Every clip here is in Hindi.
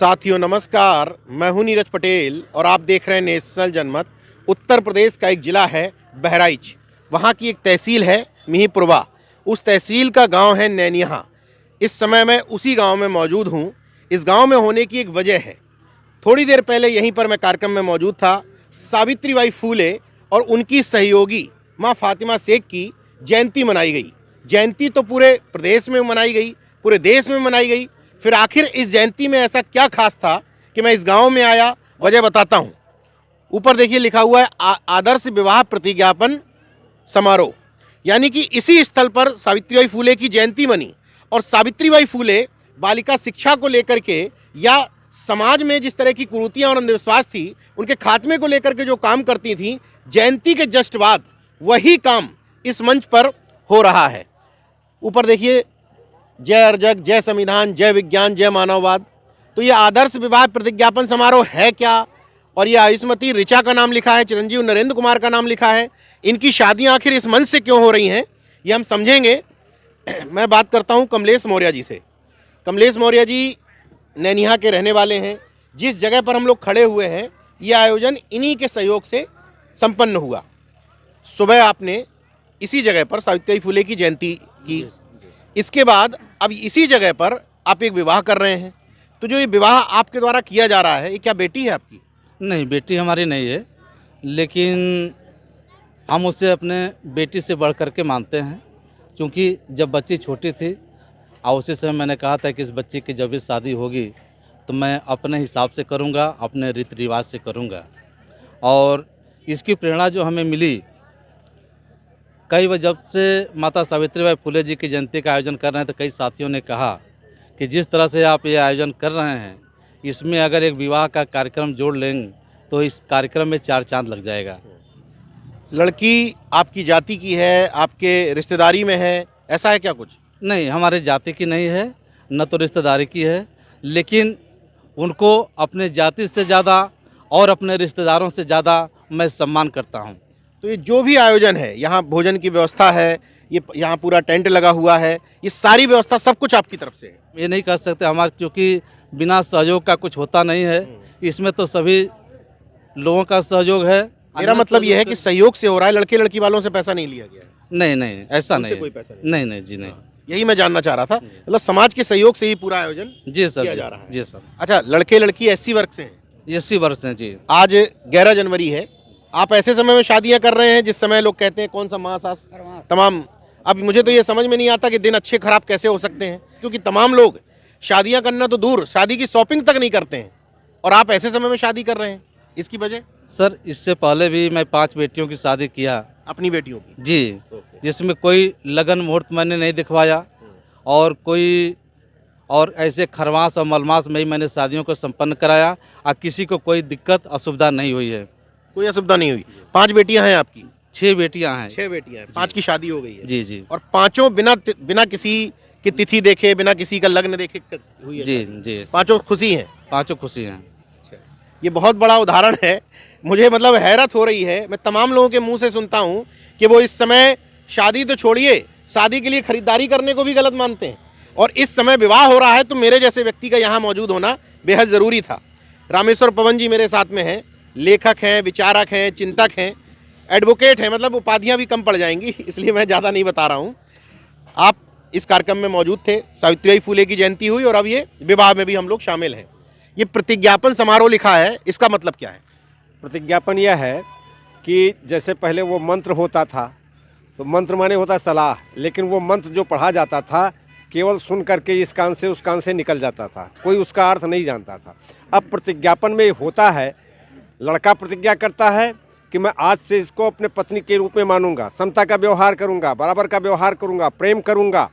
साथियों नमस्कार, मैं हूं नीरज पटेल और आप देख रहे हैं नेशनल जनमत। उत्तर प्रदेश का एक ज़िला है बहराइच, वहां की एक तहसील है मिहींपुरवा। उस तहसील का गांव है नैनिया। इस समय मैं उसी गांव में मौजूद हूं। इस गांव में होने की एक वजह है। थोड़ी देर पहले यहीं पर मैं कार्यक्रम में मौजूद था। सावित्रीबाई फूले और उनकी सहयोगी माँ फातिमा शेख की जयंती मनाई गई। जयंती तो पूरे प्रदेश में मनाई गई, पूरे देश में मनाई गई। फिर आखिर इस जयंती में ऐसा क्या खास था कि मैं इस गांव में आया, वजह बताता हूं। ऊपर देखिए लिखा हुआ है आदर्श विवाह प्रतिज्ञापन समारोह, यानी कि इसी स्थल पर सावित्रीबाई फूले की जयंती मनी। और सावित्रीबाई फूले बालिका शिक्षा को लेकर के या समाज में जिस तरह की कुरीतियां और अंधविश्वास थी, उनके खात्मे को लेकर के जो काम करती थी, जयंती के जस्ट बाद वही काम इस मंच पर हो रहा है। ऊपर देखिए जय अर्जक, जय संविधान, जय विज्ञान, जय मानववाद। तो ये आदर्श विवाह प्रतिज्ञापन समारोह है क्या? और ये आयुष्मती ऋचा का नाम लिखा है, चिरंजीव नरेंद्र कुमार का नाम लिखा है। इनकी शादियां आखिर इस मंच से क्यों हो रही हैं, ये हम समझेंगे। मैं बात करता हूं कमलेश मौर्य जी से। कमलेश मौर्य जी नैनिया के रहने वाले हैं। जिस जगह पर हम लोग खड़े हुए हैं, ये आयोजन इन्हीं के सहयोग से संपन्न हुआ। सुबह आपने इसी जगह पर सावित्रीबाई फूले की जयंती की, इसके बाद अब इसी जगह पर आप एक विवाह कर रहे हैं। तो जो ये विवाह आपके द्वारा किया जा रहा है, ये क्या बेटी है आपकी? नहीं, बेटी हमारी नहीं है, लेकिन हम उसे अपने बेटी से बढ़ कर के मानते हैं। क्योंकि जब बच्ची छोटी थी और उसी समय मैंने कहा था कि इस बच्ची की जब भी शादी होगी तो मैं अपने हिसाब से करूंगा, अपने रीति रिवाज से करूंगा। और इसकी प्रेरणा जो हमें मिली, कई बार जब से माता सावित्रीबाई फूले जी की जयंती का आयोजन कर रहे हैं तो कई साथियों ने कहा कि जिस तरह से आप ये आयोजन कर रहे हैं, इसमें अगर एक विवाह का कार्यक्रम जोड़ लेंगे तो इस कार्यक्रम में 4 चांद लग जाएगा। लड़की आपकी जाति की है, आपके रिश्तेदारी में है, ऐसा है क्या कुछ? नहीं, हमारे जाति की नहीं है, न तो रिश्तेदारी की है, लेकिन उनको अपने जाति से ज़्यादा और अपने रिश्तेदारों से ज़्यादा मैं सम्मान करता हूँ। तो ये जो भी आयोजन है, यहाँ भोजन की व्यवस्था है, ये यहाँ पूरा टेंट लगा हुआ है, ये सारी व्यवस्था सब कुछ आपकी तरफ से है? ये नहीं कह सकते हमारे, क्योंकि बिना सहयोग का कुछ होता नहीं है। इसमें तो सभी लोगों का सहयोग है। मेरा मतलब ये है कि सहयोग से हो रहा है, लड़के लड़की वालों से पैसा नहीं लिया गया है? नहीं नहीं, ऐसा उनसे नहीं है। कोई पैसा नहीं? नहीं नहीं जी, नहीं। यही मैं जानना चाह रहा था। मतलब समाज के सहयोग से ही पूरा आयोजन जी सर, किया जा रहा है। जी सर। अच्छा, लड़के लड़की एससी वर्ग से हैं? 80 वर्ष हैं जी। आज 11 जनवरी है। आप ऐसे समय में शादियां कर रहे हैं जिस समय लोग कहते हैं कौन सा मास तमाम। अब मुझे तो ये समझ में नहीं आता कि दिन अच्छे खराब कैसे हो सकते हैं, क्योंकि तमाम लोग शादियां करना तो दूर, शादी की शॉपिंग तक नहीं करते हैं, और आप ऐसे समय में शादी कर रहे हैं। इसकी वजह? सर, इससे पहले भी मैं 5 बेटियों की शादी किया अपनी बेटियों की? जी, जिसमें कोई लगन मुहूर्त मैंने नहीं दिखवाया और ऐसे खरमास और मलमास में ही मैंने शादियों को संपन्न कराया और किसी को कोई दिक्कत असुविधा नहीं हुई है। कोई असुविधा नहीं हुई? 5 बेटियां हैं आपकी? 6 बेटियां हैं। 6 बेटियां हैं, 5 की शादी हो गई है? जी जी। और पांचों बिना किसी की तिथि देखे, बिना किसी का लग्न देखे हुई है? जी जी, पांचों खुशी हैं? पाँचों खुशी हैं। ये बहुत बड़ा उदाहरण है। मुझे मतलब हैरत हो रही है। मैं तमाम लोगों के मुंह से सुनता हूं कि वो इस समय शादी तो छोड़िए, शादी के लिए खरीदारी करने को भी गलत मानते हैं, और इस समय विवाह हो रहा है तो मेरे जैसे व्यक्ति का यहाँ मौजूद होना बेहद ज़रूरी था। रामेश्वर पवन जी मेरे साथ में हैं, लेखक हैं, विचारक हैं, चिंतक हैं, एडवोकेट हैं। मतलब उपाधियाँ भी कम पड़ जाएंगी, इसलिए मैं ज़्यादा नहीं बता रहा हूँ। आप इस कार्यक्रम में मौजूद थे। सावित्रीबाई फूले की जयंती हुई और अब ये विवाह में भी हम लोग शामिल हैं। ये प्रतिज्ञापन समारोह लिखा है, इसका मतलब क्या है? प्रतिज्ञापन यह है कि जैसे पहले वो मंत्र होता था, तो मंत्र माने होता सलाह, लेकिन वो मंत्र जो पढ़ा जाता था केवल सुन करके इस कान से उस कान से निकल जाता था, कोई उसका अर्थ नहीं जानता था। अब प्रतिज्ञापन में होता है, लड़का प्रतिज्ञा करता है कि मैं आज से इसको अपने पत्नी के रूप में मानूंगा, समता का व्यवहार करूंगा, बराबर का व्यवहार करूंगा, प्रेम करूंगा,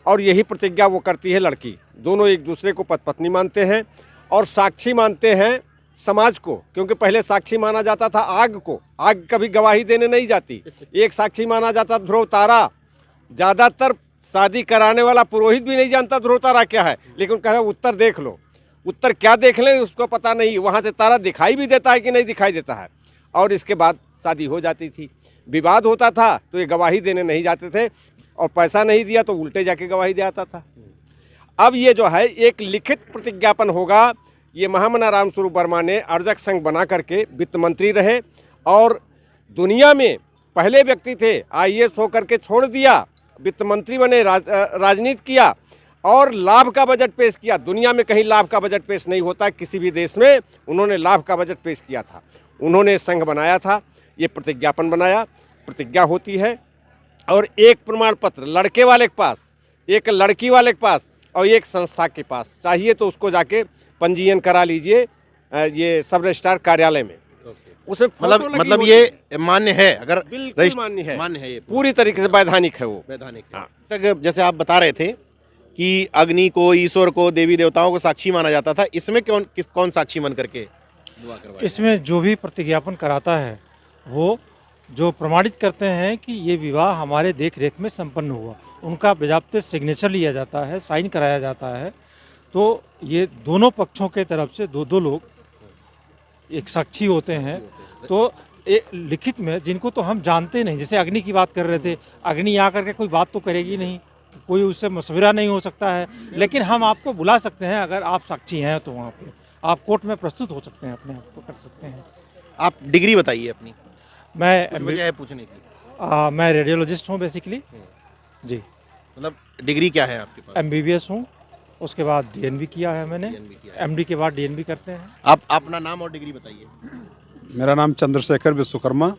और यही प्रतिज्ञा वो करती है लड़की। दोनों एक दूसरे को पत्नी मानते हैं और साक्षी मानते हैं समाज को, क्योंकि पहले साक्षी माना जाता था आग को। आग कभी गवाही देने नहीं जाती। एक साक्षी माना जाता ध्रुव तारा। ज़्यादातर शादी कराने वाला पुरोहित भी नहीं जानता ध्रुव तारा क्या है, लेकिन कहता है उत्तर देख लो। उत्तर क्या देख लें उसको पता नहीं, वहाँ से तारा दिखाई भी देता है कि नहीं दिखाई देता है। और इसके बाद शादी हो जाती थी। विवाद होता था तो ये गवाही देने नहीं जाते थे, और पैसा नहीं दिया तो उल्टे जाके गवाही दे आता था। अब ये जो है एक लिखित प्रतिज्ञापन होगा ये महामना रामस्वरूप वर्मा ने अर्जक संघ बना करके वित्त मंत्री रहे और दुनिया में पहले व्यक्ति थे आईएएस होकर के छोड़ दिया, वित्त मंत्री बने, राजनीति किया और लाभ का बजट पेश किया। दुनिया में कहीं लाभ का बजट पेश नहीं होता है, किसी भी देश में उन्होंने लाभ का बजट पेश किया था। उन्होंने संघ बनाया था, ये प्रतिज्ञापन बनाया, प्रतिज्ञा होती है और एक प्रमाण पत्र लड़के वाले के पास, एक लड़की वाले के पास और एक संस्था के पास चाहिए तो उसको जाके पंजीयन करा लीजिए ये सब रजिस्ट्रार कार्यालय में। उसे मतलब ये मान्य है, अगर बिल्कुल मान्य है, ये पूरी तरीके से वैधानिक है, वो वैधानिक है। हाँ। तक जैसे आप बता रहे थे कि अग्नि को, ईश्वर को, देवी देवताओं को साक्षी माना जाता था, इसमें कौन साक्षी मन करके दुआ करवाया? इसमें जो भी प्रतिज्ञापन कराता है वो जो प्रमाणित करते हैं कि ये विवाह हमारे देख रेख में संपन्न हुआ, उनका बाज़ाब्ते सिग्नेचर लिया जाता है, साइन कराया जाता है। तो ये दोनों पक्षों के तरफ से दो लोग एक साक्षी होते हैं। तो लिखित में जिनको तो हम जानते नहीं, जैसे अग्नि की बात कर रहे थे, अग्नि यहाँ करके कोई बात तो करेगी नहीं, कोई उससे मशवरा नहीं हो सकता है, लेकिन हम आपको बुला सकते हैं। अगर आप साक्षी हैं तो वहाँ पे आप कोर्ट में प्रस्तुत हो सकते हैं, अपने आप को कर सकते हैं। आप डिग्री बताइए अपनी। मैं वजह है पूछने की। मैं रेडियोलॉजिस्ट हूँ बेसिकली जी। मतलब डिग्री क्या है आपके पास? MBBS हूँ, उसके बाद DNB किया है मैंने, DNB किया है। MD के बाद DNB करते हैं। आप अपना नाम और डिग्री बताइए। मेरा नाम चंद्रशेखर विश्वकर्मा,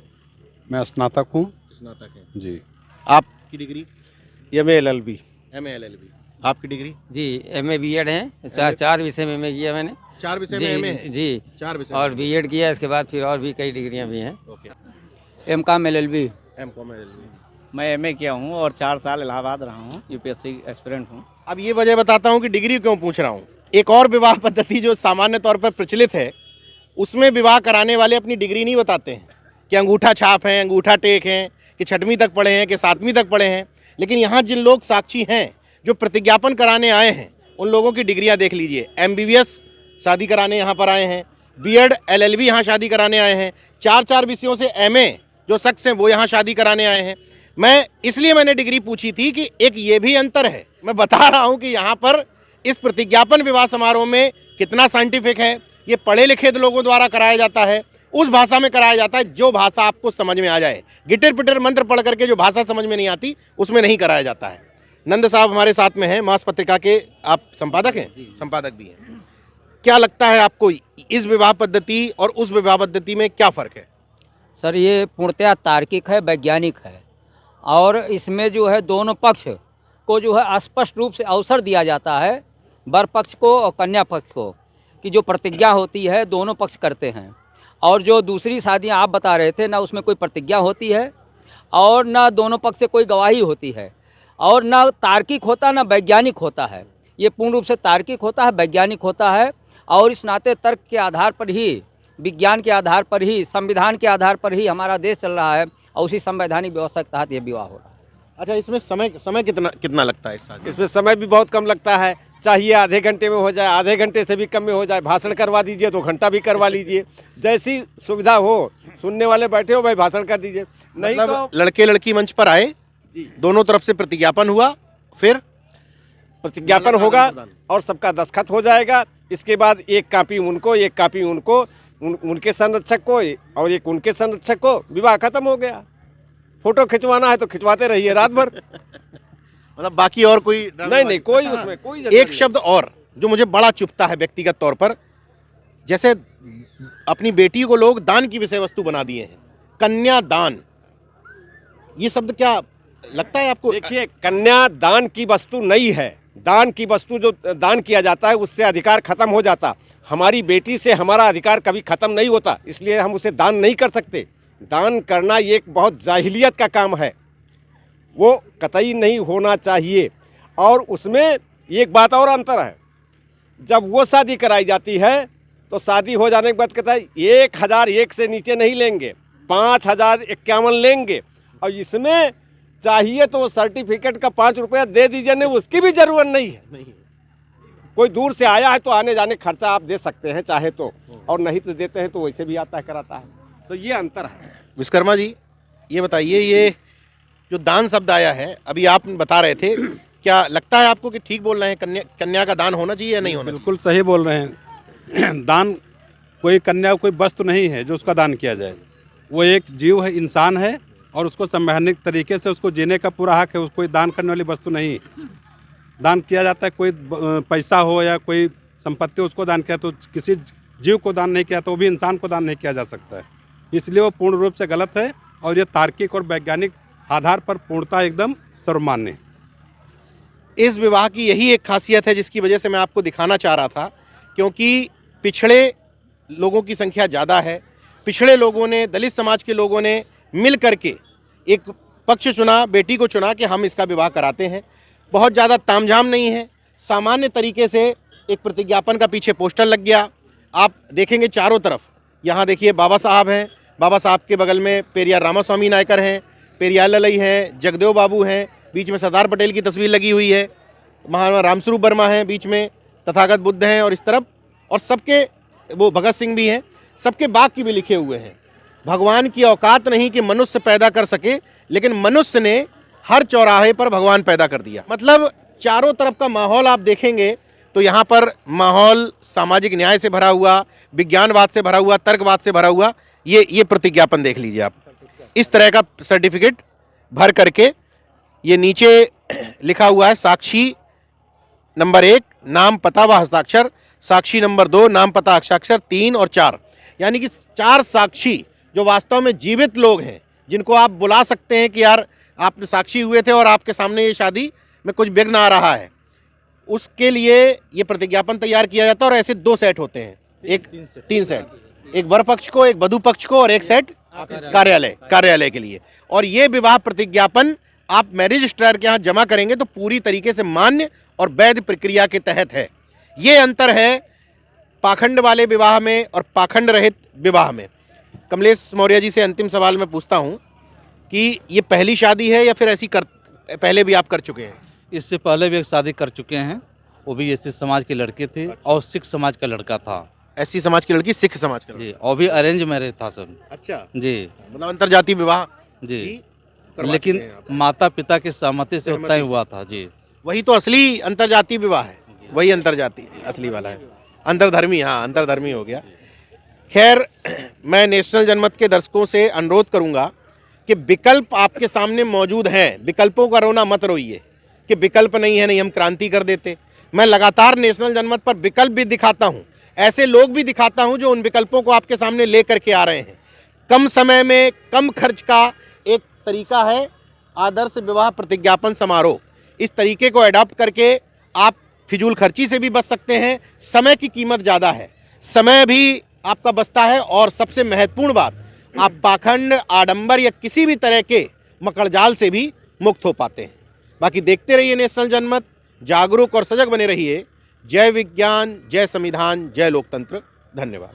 मैं स्नातक हूँ। स्नातक है जी। आपकी degree? MA LLB। MA LLB। आपकी डिग्री? जी MA BEd है, चार विषय में MA किया मैंने। 4 विषय जी, में MA है? जी 4 विषय और में। BEd किया, इसके बाद फिर और भी कई डिग्रियां भी हैं। Okay. MCom LLB। MCom LLB। मैं MA किया हूँ और 4 साल इलाहाबाद रहा हूँ, UPSC एस्पिरेंट हूँ। अब ये वजह बताता हूँ कि डिग्री क्यों पूछ रहा हूँ। एक और विवाह पद्धति जो सामान्य तौर पर प्रचलित है, उसमें विवाह कराने वाले अपनी डिग्री नहीं बताते हैं कि अंगूठा छाप हैं, अंगूठा टेक हैं, कि 6वीं तक पढ़े हैं, कि 7वीं तक पढ़े हैं। लेकिन यहाँ जिन लोग साक्षी हैं, जो प्रतिज्ञापन कराने आए हैं, उन लोगों की डिग्रियाँ देख लीजिए। MBBS शादी कराने यहाँ पर आए हैं, BEd LLB यहाँ शादी कराने आए हैं, 4 विषयों से MA जो शख्स हैं वो यहाँ शादी कराने आए हैं। मैंने डिग्री पूछी थी कि एक ये भी अंतर है। मैं बता रहा हूँ कि यहाँ पर इस प्रतिज्ञापन विवाह समारोह में कितना साइंटिफिक है। ये पढ़े लिखे लोगों द्वारा कराया जाता है, उस भाषा में कराया जाता है जो भाषा आपको समझ में आ जाए। गिटर पिटर मंत्र पढ़ करके जो भाषा समझ में नहीं आती उसमें नहीं कराया जाता है। नंद साहब हमारे साथ में हैं, मास पत्रिका के आप संपादक हैं? संपादक भी हैं। क्या लगता है आपको इस विवाह पद्धति और उस विवाह पद्धति में क्या फ़र्क है? सर ये पूर्णतया तार्किक है, वैज्ञानिक है और इसमें जो है दोनों पक्ष को जो है स्पष्ट रूप से अवसर दिया जाता है, वर पक्ष को और कन्या पक्ष को, कि जो प्रतिज्ञा होती है दोनों पक्ष करते हैं। और जो दूसरी शादियां आप बता रहे थे ना, उसमें कोई प्रतिज्ञा होती है और ना दोनों पक्ष से कोई गवाही होती है और ना तार्किक होता ना वैज्ञानिक होता है। ये पूर्ण रूप से तार्किक होता है, वैज्ञानिक होता है और इस नाते तर्क के आधार पर ही, विज्ञान के आधार पर ही, संविधान के आधार पर ही हमारा देश चल रहा है और उसी संवैधानिक व्यवस्था के तहत ये विवाह हो रहा है। अच्छा, इसमें समय कितना लगता है इस शादी? इसमें समय भी बहुत कम लगता है। चाहिए आधे घंटे में हो जाए, आधे घंटे से भी कम में हो जाए। भाषण करवा दीजिए 2 घंटा भी करवा लीजिए, जैसी सुविधा हो। सुनने वाले बैठे हो भाई, भाषण कर दीजिए। नहीं मतलब तो लड़के लड़की मंच पर आए, दोनों तरफ से प्रतिज्ञापन हुआ, फिर प्रतिज्ञापन होगा और सबका दस्तखत हो जाएगा। इसके बाद एक कापी उनको, एक कापी उनको, उनके संरक्षक को और एक उनके संरक्षक को, विवाह खत्म हो गया। फोटो खिंचवाना है तो खिंचवाते रहिए रात भर। मतलब बाकी और कोई नहीं, कोई उसमें कोई एक शब्द और जो मुझे बड़ा चुभता है व्यक्तिगत तौर पर, जैसे अपनी बेटी को लोग दान की विषय वस्तु बना दिए हैं, कन्यादान। ये शब्द क्या लगता है आपको? देखिए, कन्या दान की वस्तु नहीं है। दान की वस्तु जो दान किया जाता है उससे अधिकार खत्म हो जाता। हमारी बेटी से हमारा अधिकार कभी खत्म नहीं होता, इसलिए हम उसे दान नहीं कर सकते। दान करना ये एक बहुत जाहिलियत का काम है, वो कतई नहीं होना चाहिए। और उसमें एक बात और अंतर है, जब वो शादी कराई जाती है तो शादी हो जाने के बाद कहता है 1001 से नीचे नहीं लेंगे, 5051 लेंगे। और इसमें चाहिए तो वो सर्टिफिकेट का 5 रुपया दे दीजिए, नहीं उसकी भी जरूरत नहीं है। कोई दूर से आया है तो आने जाने खर्चा आप दे सकते हैं चाहे तो, और नहीं तो देते हैं तो वैसे भी आता है, कराता है। तो ये अंतर है। विश्वकर्मा जी, ये बताइए, ये जो दान शब्द आया है, अभी आप बता रहे थे, क्या लगता है आपको कि ठीक बोल रहे हैं? कन्या का दान होना चाहिए या नहीं होना? बिल्कुल सही बोल रहे हैं। दान कोई कन्या कोई वस्तु नहीं है जो उसका दान किया जाए। वो एक जीव है, इंसान है, और उसको संवैधानिक तरीके से उसको जीने का पूरा हक है। उसको दान करने वाली वस्तु नहीं दान किया जाता है। कोई पैसा हो या कोई संपत्ति उसको दान किया, तो किसी जीव को दान नहीं किया तो वो भी इंसान को दान नहीं किया जा सकता है। इसलिए वो पूर्ण रूप से गलत है और ये तार्किक और वैज्ञानिक आधार पर पूर्णतः एकदम सर्वमान्य है। इस विवाह की यही एक खासियत है जिसकी वजह से मैं आपको दिखाना चाह रहा था, क्योंकि पिछड़े लोगों की संख्या ज़्यादा है। पिछड़े लोगों ने, दलित समाज के लोगों ने मिल करके एक पक्ष चुना, बेटी को चुना कि हम इसका विवाह कराते हैं। बहुत ज़्यादा तामझाम नहीं है, सामान्य तरीके से एक प्रतिज्ञापन का पीछे पोस्टर लग गया। आप देखेंगे चारों तरफ, यहाँ देखिए बाबा साहब हैं, बाबा साहब के बगल में पेरियार रामास्वामी नायकर हैं, पेरियार ललई हैं, जगदेव बाबू हैं, बीच में सरदार पटेल की तस्वीर लगी हुई है, महात्मा रामस्वरूप वर्मा हैं बीच में, तथागत बुद्ध हैं और इस तरफ, और सबके वो भगत सिंह भी हैं, सबके बाग की भी लिखे हुए हैं। भगवान की औकात नहीं कि मनुष्य पैदा कर सके, लेकिन मनुष्य ने हर चौराहे पर भगवान पैदा कर दिया। मतलब चारों तरफ का माहौल आप देखेंगे तो यहाँ पर माहौल सामाजिक न्याय से भरा हुआ, विज्ञानवाद से भरा हुआ, तर्कवाद से भरा हुआ। ये प्रतिज्ञापन देख लीजिए आप, इस तरह का सर्टिफिकेट भर करके ये नीचे लिखा हुआ है साक्षी नंबर 1 नाम पता व हस्ताक्षर, साक्षी नंबर 2 नाम पता हस्ताक्षर, 3 और 4, यानी कि 4 साक्षी जो वास्तव में जीवित लोग हैं, जिनको आप बुला सकते हैं कि यार आप साक्षी हुए थे और आपके सामने ये शादी में कुछ विघ्न आ रहा है। उसके लिए ये प्रतिज्ञापन तैयार किया जाता है और ऐसे 2 सेट होते हैं, एक 3 सेट, एक वर पक्ष को, एक वधू पक्ष को और एक सेट कार्यालय के लिए। और ये विवाह प्रतिज्ञापन आप मैरिज रजिस्ट्रार के यहाँ जमा करेंगे तो पूरी तरीके से मान्य और वैध प्रक्रिया के तहत है। ये अंतर है पाखंड वाले विवाह में और पाखंड रहित विवाह में। कमलेश मौर्य जी से अंतिम सवाल मैं पूछता हूँ कि ये पहली शादी है या फिर ऐसी पहले भी आप कर चुके हैं? इससे पहले भी एक शादी कर चुके हैं, वो भी एससी समाज की लड़की थी और सिख समाज का लड़का था। ऐसी समाज की लड़की सिख समाज का? जी, और भी अरेंज मैरिज था सर। अच्छा जी, मतलब अंतरजातीय विवाह जी, करवा लेकिन चुके हैं आप। माता पिता की सहमति से सहमति उतना ही से। हुआ था। जी, वही तो असली अंतरजातीय विवाह है, वही अंतरजातीय असली वाला है। अंतरधर्मी, हाँ अंतरधर्मी हो गया। खैर, मैं नेशनल जनमत के दर्शकों से अनुरोध करूंगा कि विकल्प आपके सामने मौजूद हैं, विकल्पों का रोना मत रोइए कि विकल्प नहीं है, नहीं हम क्रांति कर देते। मैं लगातार नेशनल जनमत पर विकल्प भी दिखाता हूं, ऐसे लोग भी दिखाता हूं जो उन विकल्पों को आपके सामने ले करके आ रहे हैं। कम समय में कम खर्च का एक तरीका है आदर्श विवाह प्रतिज्ञापन समारोह। इस तरीके को अडॉप्ट करके आप फिजूल खर्ची से भी बच सकते हैं। समय की कीमत ज़्यादा है, समय भी आपका बचता है, और सबसे महत्वपूर्ण बात, आप पाखंड, आडंबर या किसी भी तरह के मकड़जाल से भी मुक्त हो पाते हैं। बाकी देखते रहिए नेशनल जनमत, जागरूक और सजग बने रहिए। जय विज्ञान, जय संविधान, जय लोकतंत्र। धन्यवाद।